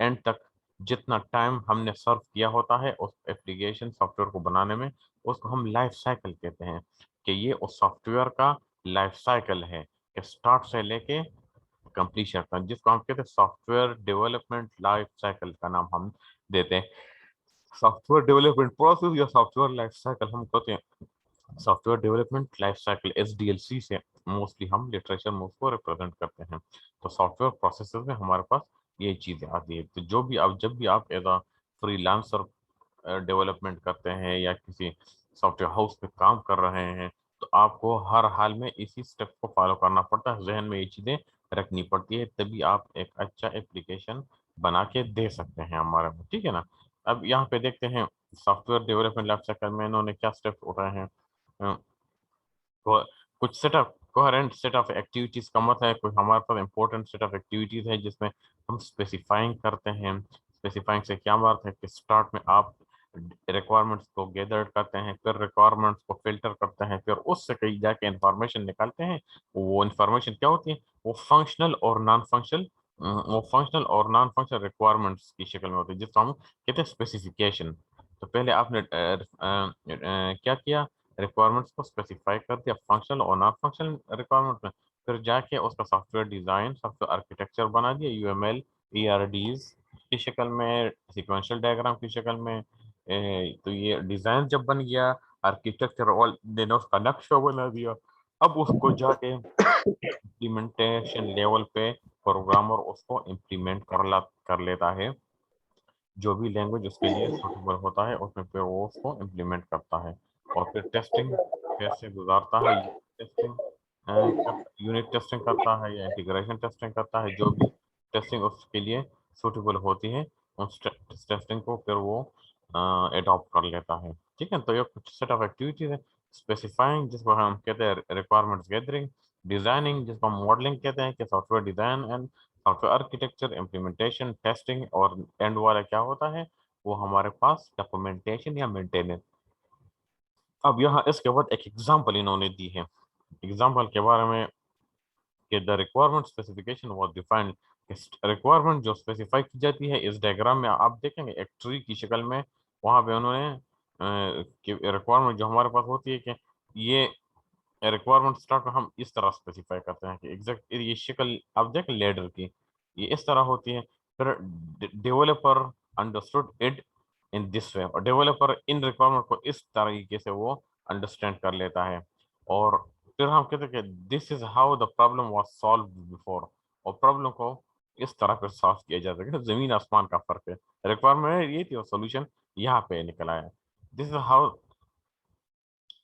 And تک جتنا time ہم نے سرو کیا ہوتا ہے اس اپلیکیشن سافٹ ویئر کو بنانے میں، اس کو ہم لائف سائیکل کہتے ہیں، کہ یہ اس سافٹ ویئر کا لائف سائیکل ہے، کہ اسٹارٹ سے لے کے کمپلیشن کا، جس کو ہم کہتے ہیں software development life cycle کا نام ہم دیتے ہیں سافٹ ویئر ڈیولپمنٹ پروسیس یا سافٹ ویئر لائف سائیکل ہم کہتے ہیں software development life cycle SDLC سے موسٹلی ہم لٹریچر میں اس کو ریپرزینٹ کرتے ہیں۔ تو سافٹ ویئر پروسیسز میں ہمارے پاس یہ چیزیں آتی ہے، تو جو بھی آپ جب بھی آپ as a free lancer development کرتے ہیں یا کسی سافٹ ویئر ہاؤس پہ کام کر رہے ہیں، تو آپ کو ہر حال میں اسی اسٹیپ کو فالو کرنا پڑتا ہے، ذہن میں یہ چیزیں رکھنی پڑتی ہے، تبھی آپ ایک اچھا اپلیکیشن بنا کے دے سکتے ہیں ہمارے میں، ٹھیک ہے نا۔ اب یہاں پہ دیکھتے ہیں software development life cycle میں انہوں نے کیا اسٹیپس اٹھائے ہیں۔ کچھ set up coherent set of activities کا مت ہے، کوئی ہمارے پاس امپورٹنٹ سیٹ آف ایکٹیویٹیز ہے جس میں ہم اسپیسیفائنگ کرتے ہیں۔ اسپیسیفائنگ سے کیا بات ہے کہ اسٹارٹ میں آپ ریکوائرمنٹس کو گیدر کرتے ہیں، پھر ریکوائرمنٹس کو فلٹر کرتے ہیں، پھر اس سے کہیں جا کے انفارمیشن نکالتے ہیں۔ وہ انفارمیشن کیا ہوتی ہے؟ وہ فنکشنل اور نان فنکشنل ریکوائرمنٹس کی شکل میں ہوتی ہے، جس کو ہم کہتے ہیں اسپیسیفکیشن۔ تو پہلے آپ نے کیا کیا؟ ریکوائرمنٹس کو اسپیسیفائی کر دیا فنکشنل اور نان فنکشنل ریکوائرمنٹ میں، پھر جا کے اس کا soft where design, software architecture بنا دیا UML ERDs کی شکل میں، سیکوینشل ڈائگرام کی شکل میں۔ تو یہ ڈیزائن جب بن گیا، آرکیٹیکچر اور دین اس کا نقشہ بنا دیا، اب اس کو جا کے امپلیمنٹیشن لیول پہ پروگرامر اس کو امپلیمنٹ کر لیتا ہے، جو بھی لینگویج اس کے لیے سوٹیبل ہوتا ہے اس میں پھر وہ اس کو امپلیمنٹ کرتا ہے، اور پھر ٹیسٹنگ کیسے گزارتا ہے، یونٹ ٹیسٹنگ کرتا ہے یا انٹیگریشن ٹیسٹنگ کرتا ہے، جو بھی ٹیسٹنگ اس کے لیے سوٹیبل ہوتی ہے اس ٹیسٹنگ کو پھر وہ اڈاپٹ کر لیتا ہے، ٹھیک ہے۔ تو یہ کچھ سیٹ آف ایکٹیویٹیز ہے۔ اسپیسیفائنگ جس کو ہم کہتے ہیں ریکوائرمنٹس گیدرنگ، ڈیزائننگ جس کو ہم ماڈلنگ کہتے ہیں کہ soft where design and soft where architecture, implementation, testing, اور اینڈ والا کیا ہوتا ہے؟ وہ ہمارے پاس ڈاکومنٹیشن یا مینٹیننس۔ اب یہاں اس کے بعد ایک ایگزامپل انہوں نے دی ہے، ایگزامپل کے بارے میں کہ the requirement specification was defined, requirement جو اسپیسیفائی کی جاتی ہے اس ڈائگرام میں آپ دیکھیں گے ایک ٹری کی شکل میں، وہاں پہ انہوں نے ریکوائرمنٹ جو ہمارے پاس ہوتی ہے کہ یہ ریکوائرمنٹ اسٹارٹ میں ہم اس طرح اسپیسیفائی کرتے ہیں کہ ایگزیکٹ یہ شکل آپ دیکھیں لیڈر کی، یہ اس طرح ہوتی ہے، پھر ڈیولپر انڈرسٹوڈ اٹ ان دس وے، اور ڈیولپر ان ریکوائرمنٹ کو اس طریقے سے وہ انڈرسٹینڈ کر لیتا ہے، اور پھر ہم کہتے ہیں کہ this is how the problem was solved before, اور پرابلم کو اس طرح پھر سالو کیا جاتا ہے کہ زمین آسمان کا فرق ہے، ریکوائرمنٹ یہ تھی اور سولوشن یہاں پہ نکل آیا۔ This is how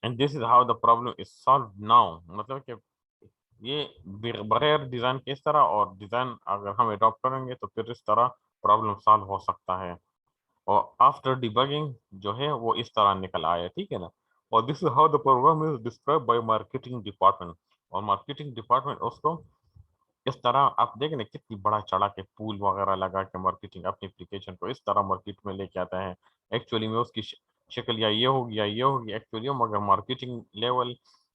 and this is how the problem is solved now, مطلب کہ یہ بغیر ڈیزائن کے اس طرح، اور ڈیزائن اگر ہم اڈاپٹ کریں گے تو پھر اس طرح پرابلم سالو ہو سکتا ہے، اور آفٹر ڈیبگنگ جو ہے وہ اس طرح نکل آیا، ٹھیک ہے نا۔ اور this is how the program is described by marketing department, اور مارکیٹنگ ڈپارٹمنٹ اس کو اس طرح آپ دیکھیں نا کتنی بڑا چڑھا کے پول وغیرہ لگا کے مارکیٹنگ اپنی اپلیکیشن کو اس طرح مارکیٹ میں لے کے آتا ہے، ایکچولی میں اس کی شکل یا یہ ہوگی یا یہ ہوگی ایکچولی، مگر مارکیٹنگ لیول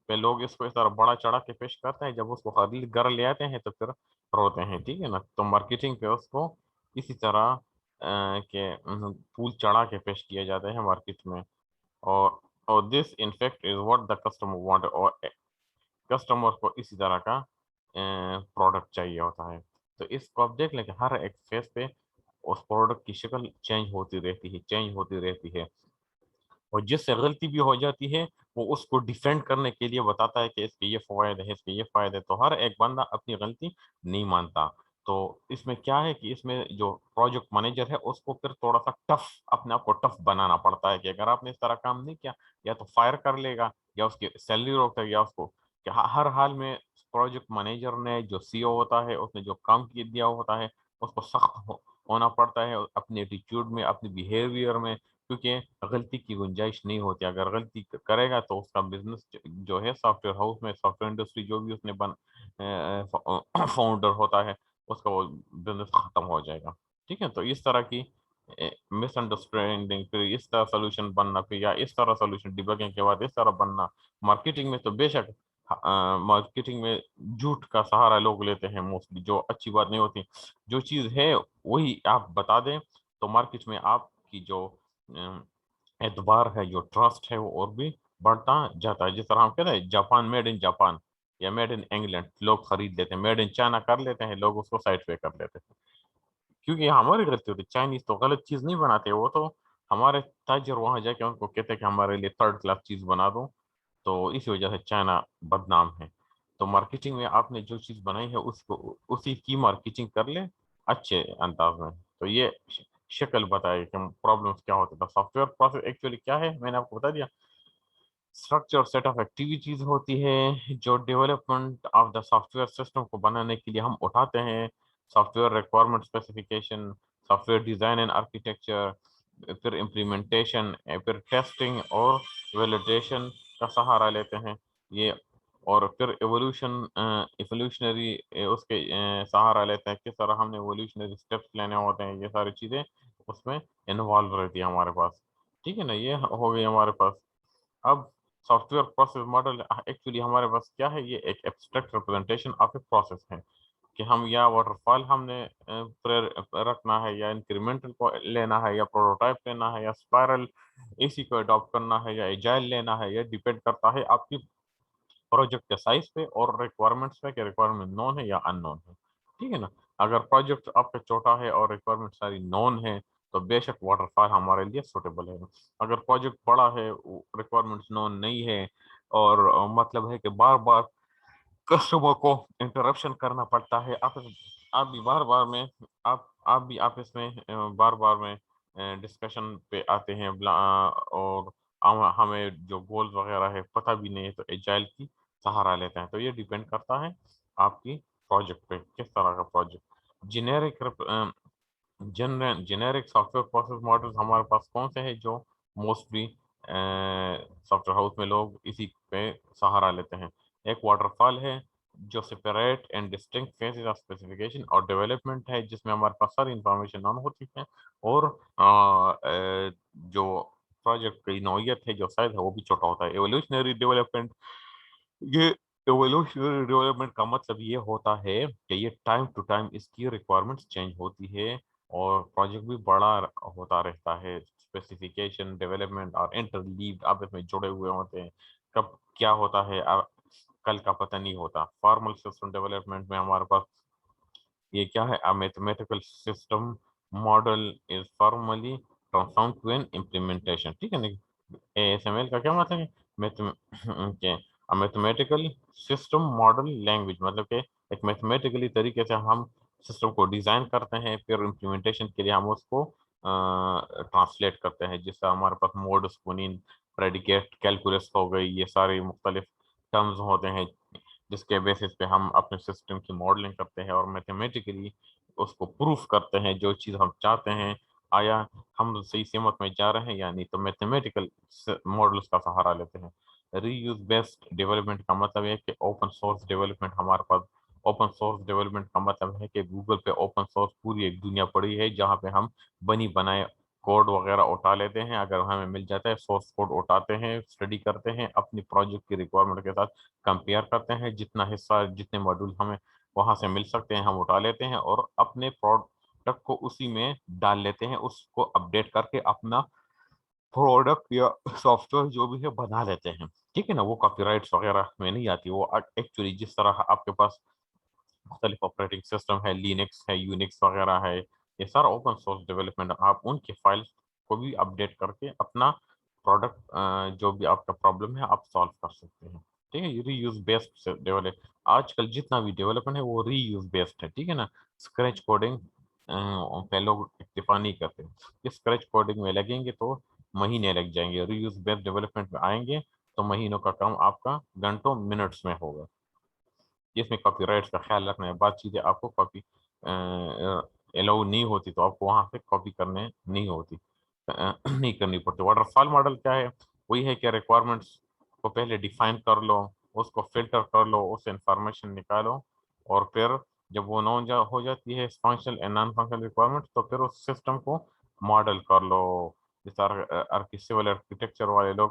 پہ لوگ اس کو اس طرح بڑا چڑھا کے پیش کرتے ہیں، جب اس کو خرید گھر لے آتے ہیں تو پھر روتے ہیں، ٹھیک ہے نا۔ تو مارکیٹنگ پہ اس کو اسی طرح کہ پول چڑھا کے پیش کیا جاتا ہے مارکیٹ میں، اور this in fact is what the customer want, اور کسٹمر کو اسی طرح کا پروڈکٹ چاہیے ہوتا ہے۔ تو اس کو آپ دیکھ لیں کہ ہر ایک فیس پہ اس پروڈکٹ کی شکل چینج ہوتی رہتی ہے، اور جس سے غلطی بھی ہو جاتی ہے وہ اس کو ڈیفینڈ کرنے کے لیے بتاتا ہے کہ اس کے یہ فوائد ہے، اس کے یہ فائدے، تو ہر ایک بندہ اپنی غلطی نہیں مانتا۔ تو اس میں کیا ہے کہ اس میں جو پروجیکٹ مینیجر ہے اس کو پھر تھوڑا سا ٹف، اپنے آپ کو ٹف بنانا پڑتا ہے کہ اگر آپ نے اس طرح کام نہیں کیا یا تو فائر کر لے گا یا اس کی سیلری روکتا ہے، یا اس کو کہ ہر حال میں پروجیکٹ مینیجر نے جو CEO ہوتا ہے اس نے جو کام دیا ہوتا ہے اس کو سخت ہونا پڑتا ہے اپنے ایٹیٹیوڈ میں، اپنے بیہیویئر میں، کیونکہ غلطی کی گنجائش نہیں ہوتی، اگر غلطی کرے گا تو اس کا بزنس جو ہے سافٹ ویئر ہاؤس میں، سافٹ ویئر انڈسٹری جو بھی اس نے فاؤنڈر ہوتا ہے اس کا وہ بزنس ختم ہو جائے گا، ٹھیک ہے۔ تو اس طرح کی مس انڈرسٹینڈنگ، پھر اس طرح سولوشن بننا، پھر یا اس طرح سولوشن ڈیبگنگ کے بعد اس طرح بننا، مارکیٹنگ میں تو بے شک مارکیٹنگ میں جھوٹ کا سہارا لوگ لیتے ہیں موسٹلی، جو اچھی بات نہیں ہوتی. جو چیز ہے وہی آپ بتا دیں تو مارکیٹ میں آپ کی جو اعتبار ہے، جو ٹرسٹ ہے، وہ اور بھی بڑھتا جاتا ہے. جس طرح ہم کہتے ہیں جاپان، میڈ ان جاپان یا میڈ ان انگلینڈ، لوگ خرید لیتے ہیں. میڈ ان چائنا کر لیتے ہیں لوگ، اس کو سائٹ پہ کر لیتے ہیں، کیونکہ یہ ہماری غلطی ہوتی ہے. چائنیز تو غلط چیز نہیں بناتے، وہ تو ہمارے تاجر وہاں جا کے ان کو کہتے ہیں کہ ہمارے لیے تھرڈ کلاس چیز بنا دو، تو اسی وجہ سے چائنا بدنام ہے. تو مارکیٹنگ میں آپ نے جو چیز بنائی ہے اس کو اسی کی مارکیٹنگ کر لیں اچھے انداز میں. تو یہ شکل بتائے کہ پرابلمس کیا ہوتا تھا. سافٹ ویئر پروسیس ایکچولی کیا ہے، میں نے آپ کو بتا دیا. اسٹرکچر سیٹ آف ایکٹیویٹیز ہوتی ہے جو development of the soft where system کو بنانے کے لیے ہم اٹھاتے ہیں. Soft where requirement specification, soft where design and architecture, پھر امپلیمنٹیشن، پھر ٹیسٹنگ اور ویلیڈیشن کا سہارا لیتے ہیں یہ. اور پھر ایولیوشنری اس کے سہارا لیتے ہیں. کس طرح ہم نے ایولیوشنری اسٹیپس لینے ہوتے ہیں، یہ ساری چیزیں اس میں انوالو رہتی ہے ہمارے پاس. ٹھیک ہے نا، یہ ہو گئی ہمارے پاس. اب soft where process model actually ہمارے پاس کیا ہے، یہ ایک abstract representation of a process ہے کہ ہم یا واٹر فال ہم نے رکھنا ہے، یا انکریمنٹل کو لینا ہے، یا پروٹوٹائپ لینا ہے، یا اسپائرل اسی کو اڈاپٹ کرنا ہے، یا ایجائل لینا ہے. یہ ڈیپینڈ کرتا ہے آپ کی پروجیکٹ کے سائز پہ اور ریکوائرمنٹس پہ کہ ریکوائرمنٹ نون ہے یا ان نون ہے. ٹھیک ہے نا. اگر پروجیکٹ آپ کا چھوٹا ہے اور ریکوائرمنٹ ساری نون ہے تو بے شک واٹر فال ہمارے لیے سوٹیبل ہے. اگر پروجیکٹ بڑا ہے، ریکوائرمنٹس نون نہیں ہے، اور مطلب ہے کہ بار بار کسٹمر کو انٹرپشن کرنا پڑتا ہے، آپ بھی بار بار میں آپ بھی آپس میں بار بار میں ڈسکشن پہ آتے ہیں، اور ہمیں جو گولز وغیرہ ہے پتہ بھی نہیں ہے، تو ایجائل کی سہارا لیتے ہیں. تو یہ ڈیپینڈ کرتا ہے آپ کی پروجیکٹ پہ، کس طرح کا project. Generic generic soft where process model ہمارے پاس کون سے ہیں جو موسٹلی سافٹ ویئر ہاؤس میں لوگ اسی پہ سہارا لیتے ہیں. ایک واٹر فال ہے جو separate and distinct phases of specification اور ڈیولپمنٹ ہے، جس میں ہمارے پاس ساری انفارمیشن آن ہوتی ہے، اور جو پروجیکٹ کی نوعیت ہے، جو سائز ہے، وہ بھی چھوٹا ہوتا ہے. ایولیوشنری ڈیولپمنٹ، یہ ایولیوشنری ڈیولپمنٹ کا مطلب یہ ہوتا ہے کہ یہ ٹائم ٹو ٹائم اس کی ریکوائرمنٹس چینج ہوتی ہے اور پروجیکٹ بھی بڑا ہوتا رہتا ہے. اسپیسیفکیشن، ڈیولپمنٹ اور انٹرلیوڈ آپس میں جڑے ہوئے ہوتے ہیں. کب کیا ہوتا ہے کل کا پتہ نہیں ہوتا. فارمل سسٹم ڈیولپمنٹ میں ہمارے پاس یہ کیا ہے، mathematical system model is formally transform to an implementation. ٹھیک ہے نا. ASML کا کیا مطلب ہے؟ میتھمیٹیکل سسٹم ماڈل لینگویج، مطلب کہ ایک میتھمیٹیکلی طریقے سے ہم سسٹم کو ڈیزائن کرتے ہیں، پھر امپلیمنٹیشن کے لیے ہم اس کو ٹرانسلیٹ کرتے ہیں، جس سے ہمارے پاس موڈس کونین، پریڈیکیٹ کیلکولس ہو گئی، یہ سارے مختلف ٹرمز ہوتے ہیں جس کے بیسس پہ ہم اپنے سسٹم کی ماڈلنگ کرتے ہیں اور میتھمیٹیکلی اس کو پروف کرتے ہیں جو چیز ہم چاہتے ہیں، آیا ہم صحیح سمت میں جا رہے ہیں یا نہیں. تو میتھمیٹیکل ماڈلس کا سہارا لیتے ہیں. ری یوز بیسڈ ڈیولپمنٹ کا مطلب ہے کہ اوپن سورس ڈیولپمنٹ ہمارے پاس. اوپن سورس ڈیولپمنٹ کا مطلب ہے کہ گوگل پہ اوپن سورس پوری ایک دنیا پڑی ہے جہاں پہ ہم بنی بنائے کوڈ وغیرہ اٹھا لیتے ہیں. اگر ہمیں مل جاتا ہے سورس کوڈ اٹھاتے ہیں، اسٹڈی کرتے ہیں، اپنی پروجیکٹ کی ریکوائرمنٹ کے ساتھ کمپیئر کرتے ہیں، جتنا حصہ جتنے ماڈول ہمیں وہاں سے مل سکتے ہیں ہم اٹھا لیتے ہیں اور اپنے پروڈکٹ کو اسی میں ڈال لیتے ہیں، اس کو اپڈیٹ کر کے اپنا پروڈکٹ یا سافٹ ویئر جو بھی ہے بنا لیتے ہیں. ٹھیک ہے نا. وہ کاپی رائٹس وغیرہ میں نہیں آتی. وہ ایکچولی جس طرح آپ کے پاس مختلف آپریٹنگ سسٹم ہے، لینکس ہے، یونکس وغیرہ ہے، یہ سارا اوپن سورس ڈیولپمنٹ. آپ ان کے فائلس کو بھی اپڈیٹ کر کے اپنا پروڈکٹ جو بھی آپ کا پرابلم ہے آپ سالو کر سکتے ہیں. ٹھیک ہے. ری یوز بیسڈ ڈیولپ، آج کل جتنا بھی ڈیولپمنٹ ہے وہ ری یوز بیسڈ ہے. ٹھیک ہے نا. اسکریچ کوڈنگ پہ لوگ اکتفا نہیں کرتے. اسکریچ کوڈنگ میں لگیں گے تو مہینے لگ جائیں گے. ری یوز بیسڈ ڈیولپمنٹ میں آئیں گے تو مہینوں کا کام آپ کا گھنٹوں منٹس میں ہوگا. جس میں کاپی رائٹس کا خیال رکھنا ہے. بات چیزیں آپ کو کاپی الاؤ نہیں ہوتی تو آپ کو وہاں سے کاپی کرنے نہیں ہوتی، نہیں کرنی پڑتی. واٹر فال ماڈل کیا ہے؟ وہی ہے کہ ریکوائرمنٹس کو پہلے ڈیفائن کر لو، اس کو فلٹر کر لو، اس سے انفارمیشن نکالو، اور پھر جب وہ نون ہو جاتی ہے functional and non functional requirement تو پھر اس سسٹم کو ماڈل کر لو. جس طرح سول آرکیٹیکچر والے لوگ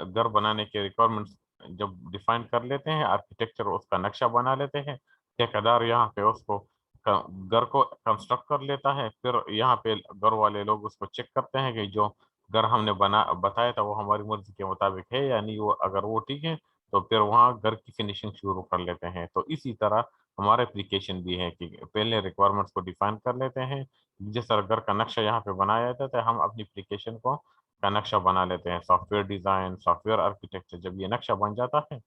گھر بنانے کے ریکوائرمنٹس جب ڈیفائن کر لیتے ہیں آرکیٹیکچر، اس کا نقشہ بنا لیتے ہیں، ٹھیکیدار یہاں پہ اس کو گھر کو کنسٹرکٹ کر لیتا ہے، پھر یہاں پہ گھر والے لوگ اس کو چیک کرتے ہیں کہ جو گھر ہم نے بتایا تھا وہ ہماری مرضی کے مطابق ہے یا نہیں، وہ اگر وہ ٹھیک ہے تو پھر وہاں گھر کی فنیشنگ شروع کر لیتے ہیں۔ تو اسی طرح ہمارا اپلیکیشن بھی ہے کہ پہلے ریکوائرمنٹس کو ڈیفائن کر لیتے ہیں، جس طرح گھر کا نقشہ یہاں پہ بنایا جاتا ہے ہم اپنی اپلیکیشن کو کا نقشہ بنا لیتے ہیں، software design, software architecture. جب یہ نقشہ بن جاتا ہے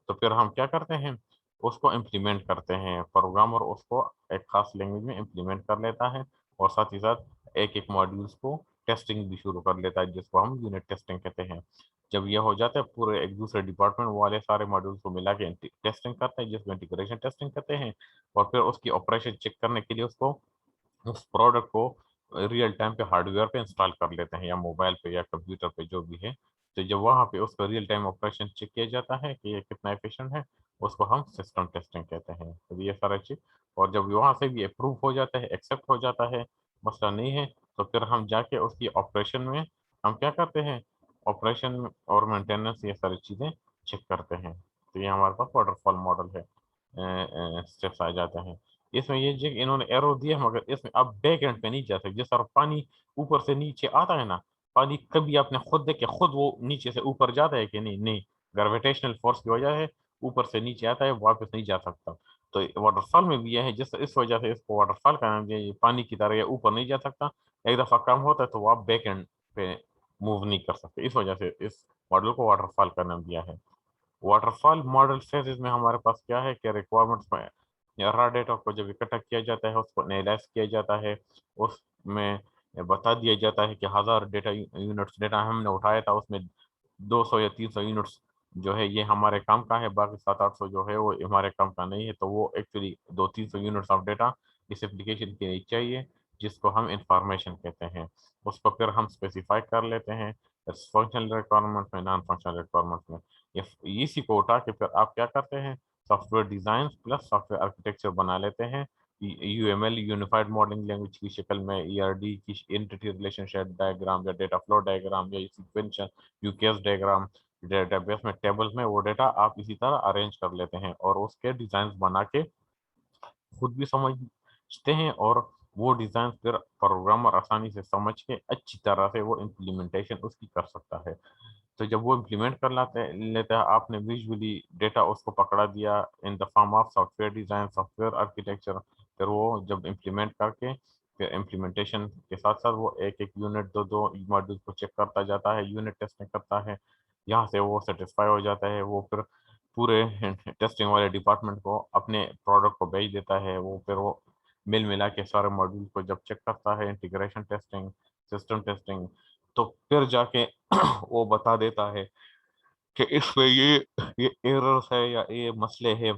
تو پھر ہم کیا کرتے ہیں، اس کو امپلیمنٹ کرتے ہیں، پروگرامر اس کو ایک خاص لینگویج میں امپلیمنٹ کر لیتا ہے، اور ساتھ ہی ساتھ ایک ایک ماڈیولس کو ٹیسٹنگ بھی شروع کر لیتا ہے، جس کو ہم یونٹ ٹیسٹنگ کہتے ہیں۔ جب یہ ہو جاتا ہے پورے ایک دوسرے ڈپارٹمنٹ والے سارے ماڈیولس کو ملا کے ٹیسٹنگ کرتے ہیں، جس کو انٹیگریشن ٹیسٹنگ کہتے ہیں، اور پھر اس کی آپریشن چیک کرنے کے لیے اس پروڈکٹ کو ریئل ٹائم پہ ہارڈ ویئر پہ انسٹال کر لیتے ہیں، یا موبائل پہ یا کمپیوٹر پہ جو بھی ہے۔ تو جب وہاں پہ اس کا ریئل ٹائم آپریشن چیک کیا جاتا ہے کہ یہ کتنا ایفیشینٹ ہے، اس کو ہم سسٹم ٹیسٹنگ کہتے ہیں۔ تو یہ سارا چیز، اور جب وہاں سے بھی اپروو ہو جاتا ہے، ایکسیپٹ ہو جاتا ہے، مسئلہ نہیں ہے، تو پھر ہم جا کے اس کی آپریشن میں ہم کیا کرتے ہیں، آپریشن اور مینٹیننس یہ ساری چیزیں چیک کرتے ہیں۔ تو یہ ہمارے پاس واٹر فال ماڈل ہے، اسٹیپس آ جاتے ہیں۔ اس میں یہ جو انہوں نے ایرو دیا ہے، مگر اس میں آپ بیک اینڈ پہ نہیں جا سکتے۔ جس طرح پانی اوپر سے نیچے آتا ہے نا، پانی کبھی آپ نے خود دیکھے خود وہ نیچے سے اوپر جاتا ہے کہ نہیں؟ نہیں، گریویٹیشنل فورس کی وجہ سے اوپر سے نیچے آتا ہے، واپس نہیں جا سکتا۔ تو واٹر فال میں بھی یہ ہے، اس وجہ سے اس کو واٹر فال کا نام دیا، یہ پانی کی طرح یہ اوپر نہیں جا سکتا، ایک دفعہ کم ہوتا ہے تو وہ آپ بیک اینڈ پہ موو نہیں کر سکتے، اس وجہ سے اس ماڈل کو واٹر فال کا نام دیا ہے۔ واٹر فال ماڈل فیزز میں ہمارے پاس کیا ہے کہ ریکوائرمنٹس میں را ڈیٹا کو جب اکٹھا کیا جاتا ہے، اس کو انیلائز کیا جاتا ہے، اس میں بتا دیا جاتا ہے کہ 1000 ڈیٹا یونٹس ڈیٹا ہم نے اٹھایا تھا، اس میں 200 یا 300 یونٹس جو ہے یہ ہمارے کام کا ہے، باقی 700-800 جو ہے وہ ہمارے کام کا نہیں ہے۔ تو وہ ایکچولی 200-300 یونٹس آف ڈیٹا اس اپلیکیشن کے لیے چاہیے، جس کو ہم انفارمیشن کہتے ہیں۔ اس کو پھر ہم اسپیسیفائی کر لیتے ہیں فنکشنل ریکوائرمنٹ میں، نان فنکشنل ریکوائرمنٹ میں۔ اسی کو اٹھا کے پھر آپ کیا کرتے ہیں، software design plus software architecture بنا لیتے ہیں، U M L unified modelling language کی شکل میں، ای آر ڈی کی انٹیٹی ریلیشن شپ ڈائیگرام، یا ڈیٹا فلو ڈائیگرام، یا sequential U K S diagram, database میں ٹیبلز میں وہ ڈیٹا آپ اسی طرح ارینج کر لیتے ہیں، اور اس کے ڈیزائنز بنا کے خود بھی سمجھتے ہیں، اور وہ ڈیزائن پھر پروگرامر آسانی سے سمجھ کے اچھی طرح سے وہ امپلیمنٹیشن اس کی کر سکتا ہے۔ تو جب وہ امپلیمنٹ کر لیتا ہے، آپ نے ویژولی ڈیٹا اس کو پکڑا دیا in the form of software design, software architecture, پھر وہ جب امپلیمنٹ کر کے پھر امپلیمنٹیشن کے ساتھ ساتھ وہ ایک ایک یونٹ دو ماڈیول کو چیک کرتا جاتا ہے، یونٹ ٹیسٹنگ کرتا ہے، یہاں سے وہ سیٹسفائی ہو جاتا ہے، وہ پھر پورے ٹیسٹنگ والے ڈپارٹمنٹ کو اپنے پروڈکٹ کو بھیج دیتا ہے، وہ پھر وہ مل ملا کے سارے ماڈیول کو جب چیک کرتا ہے، انٹیگریشن ٹیسٹنگ، سسٹم ٹیسٹنگ، تو پھر جا کے وہ بتا دیتا ہے کہ اس میں یہ ایررز ہے یا یہ مسئلے ہیں،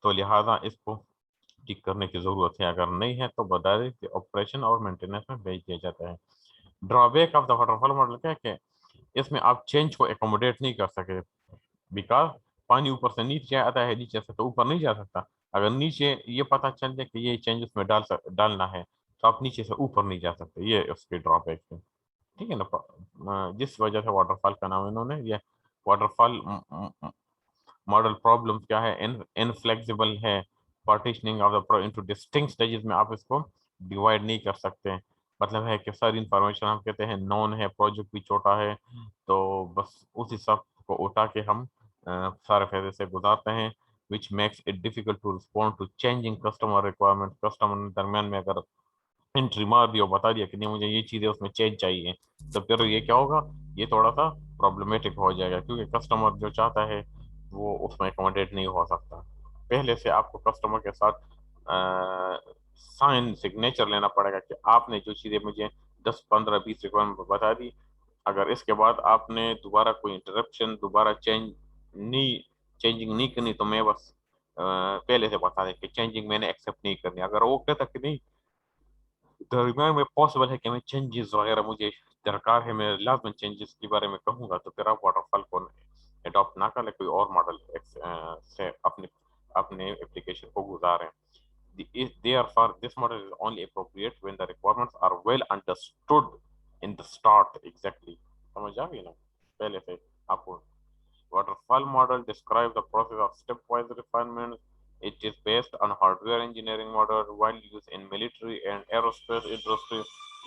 تو لہٰذا اس کو ٹھیک کرنے کی ضرورت ہے، اگر نہیں ہے تو بتا دیں کہ آپریشن اور مینٹیننس میں بھیج دیا جاتا ہے۔ Drawback of the waterfall model کیا ہے کہ اس میں آپ چینج کو اکوموڈیٹ نہیں کر سکے، بیکاز پانی اوپر سے نیچے آتا ہے، نیچے سے تو اوپر نہیں جا سکتا۔ اگر نیچے یہ پتہ چل جائے کہ یہ چینج اس میں ڈالنا ہے، تو آپ نیچے سے اوپر نہیں جا سکتے، یہ اس کے ڈرا بیک ہے، ٹھیک ہے نا؟ جس وجہ سے واٹر فال کا نام انہوں نے یہ واٹر فال ماڈل پرابلم کیا ہے، انفلیکسیبل ہے، partitioning of the into distinct stages میں آپ اس کو ڈیوائڈ نہیں کر سکتے، مطلب ہے کہ ساری انفارمیشن ہم کہتے ہیں نون ہے، پروجیکٹ بھی چھوٹا ہے، تو بس اسی سب کو اٹھا کے ہم سارے فیزے سے گزارتے ہیں، which makes it difficult to respond to changing customer requirements۔ Customer درمیان میں اگر انٹری مار دیا اور بتا دیا کہ نہیں مجھے یہ چیزیں اس میں چینج چاہیے، تو پھر یہ کیا ہوگا، یہ تھوڑا سا پرابلمٹک ہو جائے گا، کیونکہ کسٹمر جو چاہتا ہے وہ اس میں اکوموڈیٹ نہیں ہو سکتا۔ پہلے سے آپ کو کسٹمر کے ساتھ سائن سگنیچر لینا پڑے گا کہ آپ نے جو چیزیں مجھے 10 15 20 ریکوائرمنٹ بتا دی، اگر اس کے بعد آپ نے دوبارہ کوئی انٹرپشن دوبارہ چینجنگ نہیں کرنی، تو میں بس پہلے سے بتا دیں کہ چینجنگ میں نے ایکسیپٹ نہیں کرنی۔ اگر وہ کہتا کہ نہیں درمیان میں پاسبل ہے کہ میں چینجز وغیرہ مجھے درکار ہے، میں لازمن چینجز کے بارے میں کہوں گا، تو پھر آپ واٹر فال کو اڈاپٹ نہ کریں، کوئی اور ماڈل سے اپنے اپلیکیشن کو گزاریں۔ Therefore, this model is only appropriate when the requirements are well understood in the start exactly۔ سمجھ آ گئی نا؟ پہلے سے آپ کو Waterfall model describes the process of stepwise refinement. It is based on hardware engineering model while used in military and aerospace industry.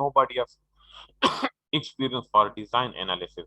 Nobody has experience for design analysis.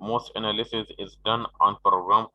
most analysis is done on program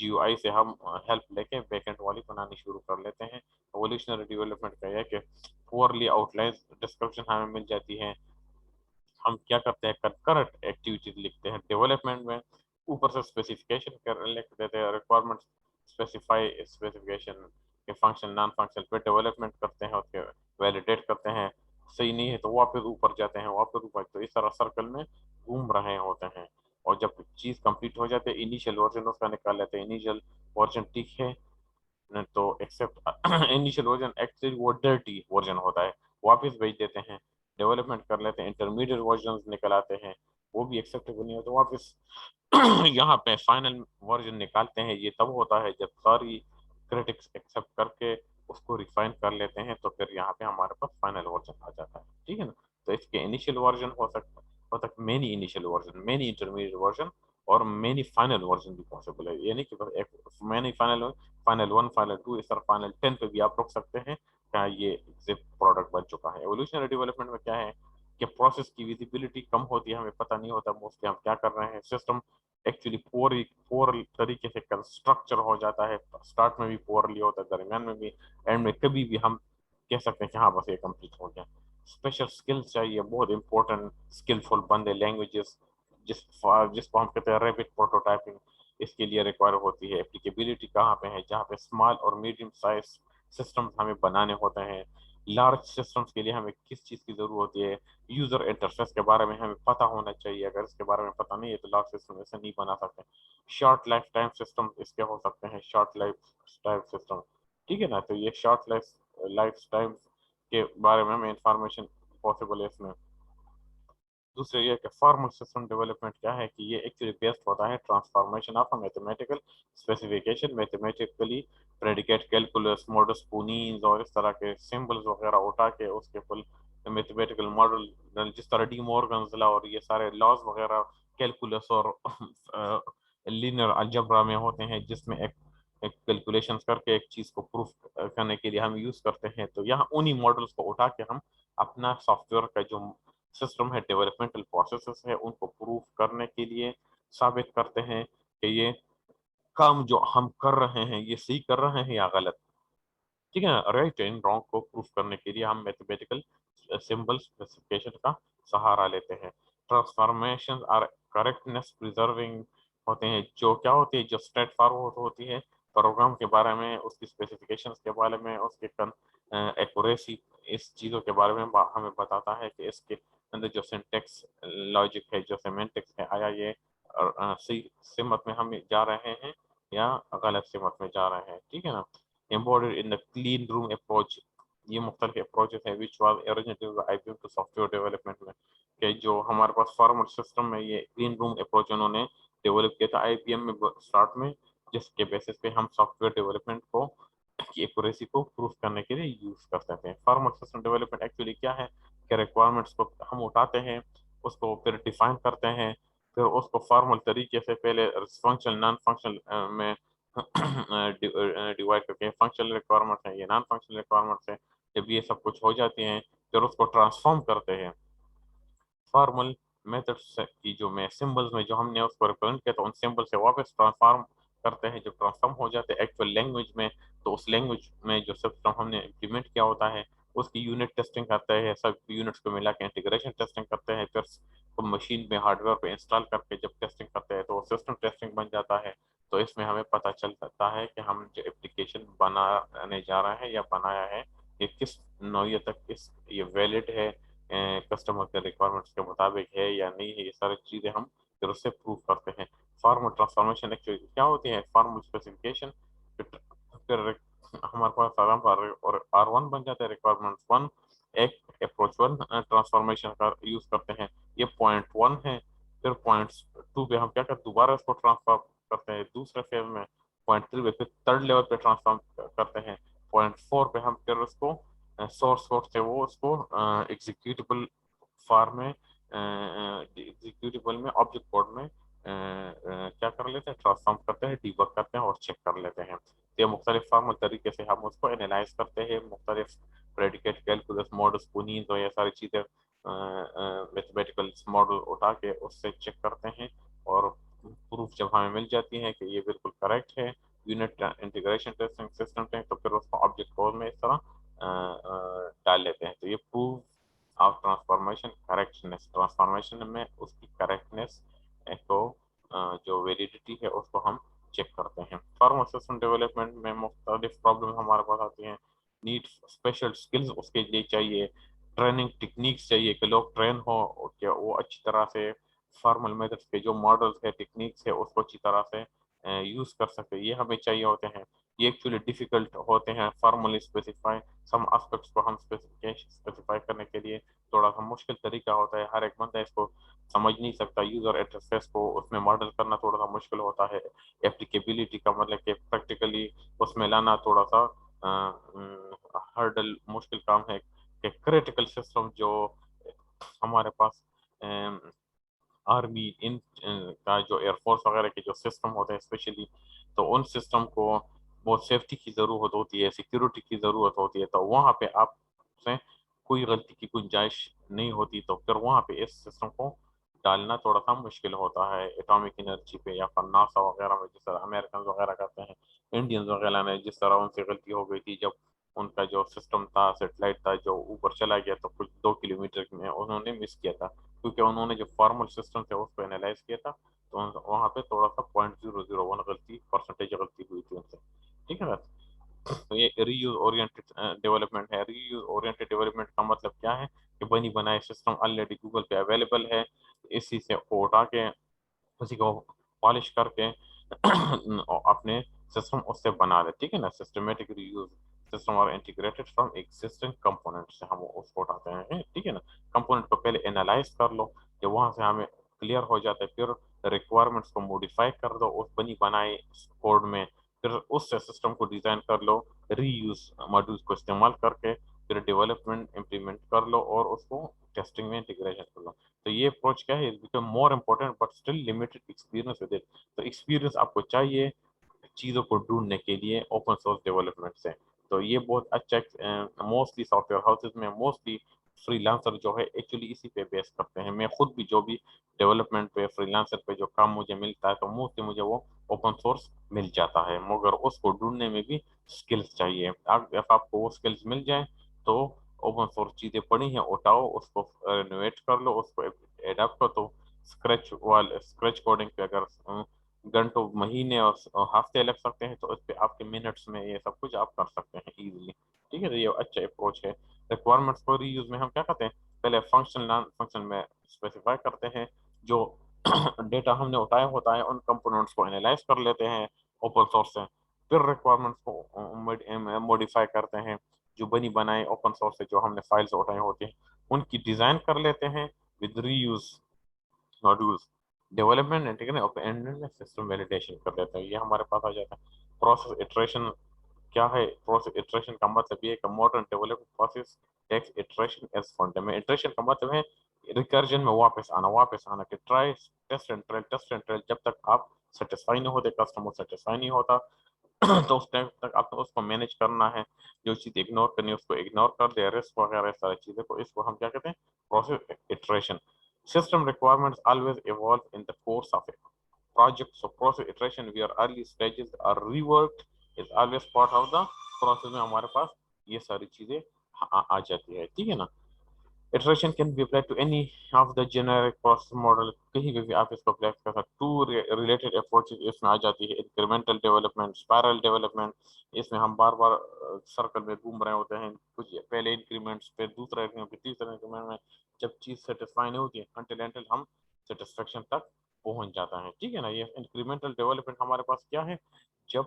G U I سے ہم help لے کے back and والی بنانی شروع کر لیتے ہیں. ایولیوشنری ڈیولپمنٹ کا یہ ہے کہ پورلی آؤٹ لائن ڈسکرپشن ہمیں مل جاتی ہے. ہم کیا کرتے ہیں کنکرنٹ ایکٹیویٹیز لکھتے ہیں ڈیولپمنٹ میں, اوپر سے اسپیسیفکیشن لکھ دیتے ہیں, ریکوائرمنٹ اسپیسیفکیشن کے فنکشن نان فنکشن پہ ڈیولپمنٹ کرتے ہیں, اس کے ویلیڈیٹ کرتے ہیں, صحیح نہیں ہے تو واپس اوپر جاتے ہیں, واپس اوپر, تو اس طرح سرکل میں گھوم رہے ہوتے ہیں. اور جب چیز کمپلیٹ ہو جاتی ہے انیشیل ورژن اس کا نکال لیتے ہیں, انیشیل ورژن ٹھیک ہے تو ایکسپٹ انیشیل ورژن ایکچولی وہ ڈرٹی ورژن ہوتا ہے, واپس بھیج دیتے ہیں, ڈیولپمنٹ کر لیتے ہیں, انٹرمیڈیٹ ورژن نکل آتے ہیں, وہ بھی ایکسیپٹیبل نہیں ہوتے, واپس یہاں پہ فائنل ورژن نکالتے ہیں. یہ تب ہوتا ہے جب ساری کریٹکس ایکسیپٹ کر کے اس کو ریفائن کر لیتے ہیں, تو پھر یہاں پہ ہمارے پاس فائنل ورژن آ جاتا ہے. ٹھیک ہے نا, تو اس کے انیشیل ورژن ہوتا ہے many initial version, many intermediate version, اور مینی فائنل ورژن بھی پاسبل ہے. یہ نہیں کہ بس ایک مینی فائنل 1 فائنل 2 اس طرح فائنل 10 پہ بھی آپ رک سکتے ہیں. کیا یہ زپ پروڈکٹ بن چکا ہے. ایولیوشنری ڈیولپمنٹ میں کیا ہے کہ پروسیس کی ویزیبلٹی کم ہوتی ہے, ہمیں پتہ نہیں ہوتا موسٹلی ہم کیا کر رہے ہیں. سسٹم ایکچولی پور طریقے سے کنسٹرکچر ہو جاتا ہے, اسٹارٹ میں بھی پورلی ہوتا ہے, درمیان میں بھی, اینڈ میں کبھی بھی ہم کہہ سکتے ہیں کہ ہاں بس یہ کمپلیٹ ہو گیا. اسپیشل اسکلس چاہیے, بہت امپورٹنٹ اسکلفل بندے, لینگویجز جس کو ہم کہتے ہیں ریپڈ پروٹوٹائپنگ, اس کے لیے ریکوائر ہوتی ہے. اپلیکیبلٹی کہاں پہ ہے, جہاں پہ اسمال اور میڈیم سائز سسٹم ہمیں بنانے ہوتے ہیں. لارج سسٹمس کے لیے ہمیں کس چیز کی ضرورت ہوتی ہے, یوزر انٹرفیس کے بارے میں ہمیں پتہ ہونا چاہیے. اگر اس کے بارے میں پتہ نہیں ہے تو لارج سسٹم ایسے نہیں بنا سکتے. شارٹ لائف ٹائم سسٹم اس کے ہو سکتے ہیں, شارٹ لائف ٹائم سسٹم. ٹھیک ہے نا, تو یہ شارٹ لائف ٹائم کے بارے میں ہمیں انفارمیشن پاسبل ہے اس میں. دوسرے یہ کہ فارمل سسٹم ڈیولپمنٹ کیا ہے کہ یہ ایکچولی بیسڈ ہوتا ہے transformation of mathematical specification, mathematically predicate calculus modus ponens اور اس طرح کے سمبلز وغیرہ اٹھا کے اس کے فل میتھمیٹیکل ماڈل, جس طرح ڈی مورگنز لا اور یہ سارے لاز وغیرہ کیلکولس اور لینئر الجبرا میں ہوتے ہیں, جس میں ایک کیلکولیشنز کر کے ایک چیز کو پروف کرنے کے لیے ہم یوز کرتے ہیں. تو یہاں انہی ماڈلز کو اٹھا کے ہم اپنا سافٹ ویئر کا جو سسٹم ہے, ڈیولپمنٹل پروسیسز ہے, ان کو پروف کرنے کے لیے ثابت کرتے ہیں کہ یہ کام جو ہم کر رہے ہیں یہ صحیح کر رہے ہیں یا غلط. ٹھیک ہے نا, رائٹ اینڈ رانگ کو پروف کرنے کے لیے ہم میتھمیٹیکل سمبل اسپیسیفکیشن کا سہارا لیتے ہیں. ٹرانسفارمیشن اور کریکٹنس پریزرونگ ہوتے ہیں, جو کیا ہوتی ہے, جو اسٹریٹ فارورڈ ہوتی ہے پروگرام کے بارے میں, اس کی اسپیسیفکیشنز کے بارے میں, اس کے ایکوریسی, اس چیزوں کے بارے میں ہمیں بتاتا ہے کہ اس کے اندر جو سینٹیکس لاجک ہے, جو سیمینٹکس ہے, آیا یہ صحیح سمت میں ہم جا رہے ہیں یا غلط سمت میں جا رہے ہیں. ٹھیک ہے نا. embodied in the clean room approach, یہ مختلف اپروچز ہیں which was originated by IBM to software development میں, کہ جو ہمارے پاس فارمل سسٹم میں یہ کلین روم اپروچ انہوں نے ڈیولپ کیا تھا آئی بی ایم میں اسٹارٹ میں, جس کے بیسس پہ ہم سافٹ ویئر ڈیولپمنٹ کو کی ایکوریسی کو پروف کرنے کے لیے یوز کر سکتے ہیں. فارمل سسٹم ڈیولپمنٹ ایکچولی کیا ہے کہ ریکوائرمنٹس کو ہم اٹھاتے ہیں, اس کو پھر ڈیفائن کرتے ہیں, پھر اس کو فارمل طریقے سے پہلے فنکشنل نان فنکشنل میں ڈیوائڈ کرتے ہیں. فنکشنل ریکوائرمنٹس ہیں, یہ نان فنکشنل ریکوائرمنٹس ہیں. جب یہ سب کچھ ہو جاتی ہیں پھر اس کو ٹرانسفارم کرتے ہیں فارمل میتھڈس کی جو میں سمبلز میں جو ہم نے اس کو ریپرزینٹ کیا تو ان سمبل سے واپس ٹرانسفارم کرتے ہیں. جو ٹرانسفارم ہو جاتے ہیں ایکچوئل لینگویج میں, تو اس لینگویج میں جو سسٹم ہم نے امپلیمنٹ کیا ہوتا ہے اس کی یونٹ ٹیسٹنگ کرتے ہیں, سب یونٹس کو ملا کے انٹیگریشن ٹیسٹنگ کرتے ہیں, پھر مشین میں ہارڈ ویئر پہ انسٹال کر کے جب ٹیسٹنگ کرتے ہیں تو وہ سسٹم ٹیسٹنگ بن جاتا ہے. تو اس میں ہمیں پتہ چل سکتا ہے کہ ہم جو اپلیکیشن بنانے جا رہے ہیں یا بنایا ہے یہ کس نوعیت تک یہ ویلڈ ہے, کسٹمر کے ریکوائرمنٹس کے مطابق ہے یا نہیں ہے. یہ ساری چیزیں ہم پھر اس سے پروف کرتے ہیں. فارمل ٹرانسفارمیشن ایکچولی کیا ہوتی ہے, فارمل اسپیسیفکیشن, پھر ہمارے پاس اور R1 بن جاتا ہے ریکوائرمنٹ 1, ایک اپروچ 1 ٹرانسفارمیشن کا یوز کرتے ہیں, یہ پوائنٹ 1 ہے. پھر پوائنٹ 2 پہ ہم کیا کرتے ہیں, دوبارہ اس کو ٹرانسفار کرتے ہیں دوسرے فیز میں, پوائنٹ 3 پہ پھر تھرڈ لیول پہ ٹرانسفارم کرتے ہیں, پوائنٹ 4 پہ ہم پھر اس کو سورس کوڈ سے وہ اس کو ایگزیکیوٹیبل فارم میں ایگزیکیوٹیبل میں آبجیکٹ کوڈ میں کیا کر لیتے ہیں, ٹرانسفارم کرتے ہیں, ڈیبگ کرتے ہیں اور چیک کر لیتے ہیں. یہ مختلف فارمل طریقے سے ہم اس کو انالائز کرتے ہیں, مختلف پریڈیکیٹ کیلکولس موڈس پونین تو یہ ساری چیزیں میتھمیٹیکل ماڈل اٹھا کے اس سے چیک کرتے ہیں اور پروف جب ہمیں مل جاتی ہیں کہ یہ بالکل کریکٹ ہے unit integration testing system test, تو پھر اس کو آبجیکٹ کوڈ میں اس طرح ڈال لیتے ہیں. تو یہ proof of transformation correctness, transformation میں اس کی کریکٹنیس کو جو ویلیڈیٹی ہے اس کو ہم چیک کرتے ہیں. فارمر سسٹم ڈیولپمنٹ میں مختلف پرابلم ہمارے پاس آتی ہیں. نیڈ اسپیشل اسکلز اس کے لیے چاہیے، ٹریننگ ٹیکنیکس چاہیے کہ لوگ ٹرین ہو کہ وہ اچھی طرح سے فارمل میتھڈس کے جو ماڈلس ہے ٹیکنیکس ہے اس کو اچھی طرح سے یوز کر سکتے، یہ ہمیں چاہیے ہوتے ہیں. یہ ایکچولی ڈیفیکلٹ ہوتے ہیں فارملی اسپیسیفائی سم اسپیکٹس کو ہم اسپیسیفائی کرنے کے لیے تھوڑا سا مشکل طریقہ ہوتا ہے. ہر ایک بندہ اس کو سمجھ نہیں سکتا، یوزر انٹرفیس کو اس میں ماڈل کرنا تھوڑا سا مشکل ہوتا ہے. اپلیکیبلٹی کا مطلب کہ پریکٹیکلی اس میں لانا تھوڑا سا ہرڈل مشکل کام ہے. کہ کریٹیکل سسٹم جو ہمارے پاس آرمی ان کا جو ایئر فورس وغیرہ کے جو سسٹم ہوتے ہیں اسپیشلی، تو ان سسٹم کو بہت سیفٹی کی ضرورت ہوتی ہے، سیکیورٹی کی ضرورت ہوتی ہے. تو وہاں پہ آپ سے کوئی غلطی کی گنجائش نہیں ہوتی، تو پھر وہاں پہ اس سسٹم کو ڈالنا تھوڑا سا مشکل ہوتا ہے. اٹامک انرجی پہ یا پھر ناسا وغیرہ میں جس طرح امریکنز وغیرہ کرتے ہیں، انڈینز وغیرہ نے جس طرح ان سے غلطی ہو گئی تھی جب ان کا جو سسٹم تھا سیٹلائٹ تھا جو اوپر چلا گیا تو کچھ 2 کلومیٹر میں انہوں نے مس کیا تھا، کیونکہ انہوں نے جو فارمل سسٹم تھے اس کو انالائز کیا تھا تو وہاں پہ تھوڑا سا 0.001 غلطی پرسنٹیج غلطی ہوئی تھی ان سے. ٹھیک ہے نا. تو یہ ری یوز اورینٹڈ ڈیولپمنٹ ہے. ری یوز اورینٹڈ ڈیولپمنٹ کا مطلب کیا ہے کہ بنی بنائے سسٹم آلریڈی گوگل پہ اویلیبل ہے، اسی سے کو اٹھا کے اسی کو پالش کر کے اپنے سسٹم اس سے بنا لے. ٹھیک ہے نا. سسٹمیٹک ری یوز سسٹم اور انٹیگریٹڈ فرام ایگزسٹنگ کمپوننٹ سے ہم اس کو اٹھاتے ہیں. ٹھیک ہے نا. کمپوننٹ کو پہلے انالائز کر لو، جب وہاں سے ہمیں کلیئر ہو جاتا ہے پھر ریکوائرمنٹس کو موڈیفائی کر دو اس بنی بنائے کوڈ میں، پھر اس سے سسٹم کو ڈیزائن کر لو ری یوز ماڈیولس کو استعمال کر کے، پھر ڈیولپمنٹ امپلیمنٹ کر لو اور اس کو ٹیسٹنگ میں انٹیگریشن کر لو. تو یہ اپروچ کیا ہے، become more important but still limited experience with it. تو ایکسپیرینس آپ کو چاہیے چیزوں کو ڈھونڈنے کے لیے اوپن سورس ڈیولپمنٹ سے. تو یہ بہت اچھا موسٹلی سافٹ ویئر ہاؤسز میں موسٹلی فری لانسر جو ہے ایکچولی اسی پہ بیس کرتے ہیں. میں خود بھی جو بھی ڈیولپمنٹ پہ فری لانسر پہ جو کام مجھے ملتا ہے تو موسٹلی مجھے وہ اوپن سورس مل جاتا ہے، مگر اس کو ڈھونڈنے میں بھی اسکلز چاہیے. آپ کو وہ اسکلز مل جائیں تو اوپن سورس چیزیں پڑی ہیں اٹھاؤ، اس کو رینویٹ کر لو، اس کو ایڈاپٹ کر دو. اسکریچ کوڈنگ پہ اگر گھنٹوں مہینے اور ہفتے لگ سکتے ہیں تو اس پہ آپ کے منٹس میں یہ سب کچھ آپ کر سکتے ہیں ایزیلی. ٹھیک ہے. تو یہ اچھا اپروچ ہے. ریکوائرمنٹس کو ری یوز میں ہم کیا کرتے ہیں، پہلے فنکشن نان فنکشن میں اسپیسیفائی کرتے ہیں، جو ڈیٹا ہم نے اٹھایا ہوتا ہے ان کمپوننٹس کو انالائز کر لیتے ہیں اوپن سورس سے، پھر ریکوائرمنٹس کو موڈیفائی کرتے ہیں، جو بنی بنائے اوپن سورس سے جو ہم نے فائلز اٹھائے ہوتے ہیں ان کی ڈیزائن کر لیتے ہیں with reuse modules. Development and system validation کر لیتے ہیں. یہ ہمارے پاس آ جاتا ہے. پروسیس اٹریشن کیا ہے؟ پروسیس اٹریشن کا مطلب یہ ہے کہ modern development process takes iteration as fundamental. Iteration کا مطلب ہے ریکرجن میں واپس آنا کہ ٹرائی ٹیسٹ اینڈ ٹرائل جب تک آپ سیٹسفائی نہیں ہوتے، کسٹمر سیٹسفائی نہیں ہوتا تو اس ٹائم تک آپ کو اس کو مینیج کرنا ہے. جو چیز اگنور کرنی ہے اس کو اگنور کر دے، رسک وغیرہ ساری چیزیں کو اس کو ہم کیا کہتے ہیں، process attrition. System requirements always evolve in the course of a project. So process iteration where early stages are reworked is always part of the process میں ہمارے پاس یہ ساری چیزیں آ جاتی ہے. ٹھیک ہے نا. Iteration can be applied to any of the generic process model. کہیں پہ بھی آپ اس کو اپلائی کر سکتے. Two related approaches اس میں آ جاتی ہے، incremental development, spiral development. اس میں ہم بار بار سرکل میں گھوم رہے ہوتے ہیں، کچھ پہلے انکریمنٹس پہ دوسرا انکریمنٹ پہ تیسرا انکریمنٹ میں جب چیز سیٹسفائی نہیں ہوتی انٹل ہم سیٹسفیکشن تک پہنچ جاتا ہے. ٹھیک ہے نا. یہ انکریمنٹل ڈیولپمنٹ ہمارے پاس کیا ہے، جب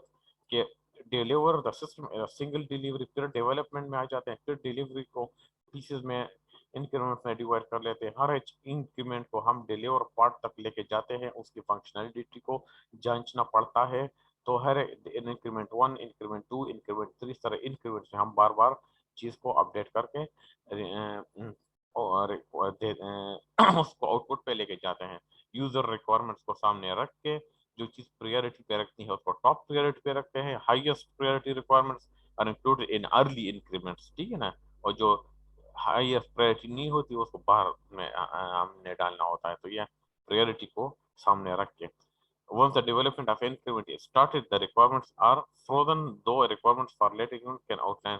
کہ deliver the system single delivery, پھر ڈیولپمنٹ میں آ جاتے ہیں، پھر ڈیلیوری کو پیسز میں انکریمنٹ میں ڈیوائڈ کر لیتے ہیں. ہر ایک انکریمنٹ کو ہم ڈیلیور پارٹ تک لے کے جاتے ہیں، اس کی فنکشنلٹی کو جانچنا پڑتا ہے. تو ہر انکریمنٹ 1 انکریمنٹ 2 انکریمنٹ 3 اس طرح انکریمنٹ سے ہم بار بار چیز کو اپڈیٹ کر کے اور اس کو آؤٹ پٹ پہ لے کے جاتے ہیں. یوزر ریکوائرمنٹس کو سامنے رکھ کے جو چیز پریورٹی پہ رکھتی ہے اس کو ٹاپ پریورٹی پہ رکھتے ہیں. Highest priority requirements are included in early increments. ٹھیک ہے نا. اور جو ہائیسٹ پریورٹی نہیں ہوتی اس کو باہر میں ہم نے ڈالنا ہوتا ہے. تو یہ پریورٹی کو سامنے رکھ کے Once the development of increment is started, the requirements are frozen, though requirements for later increment can outline.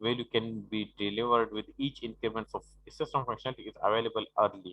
value can be delivered with each increment of system functionality is available early।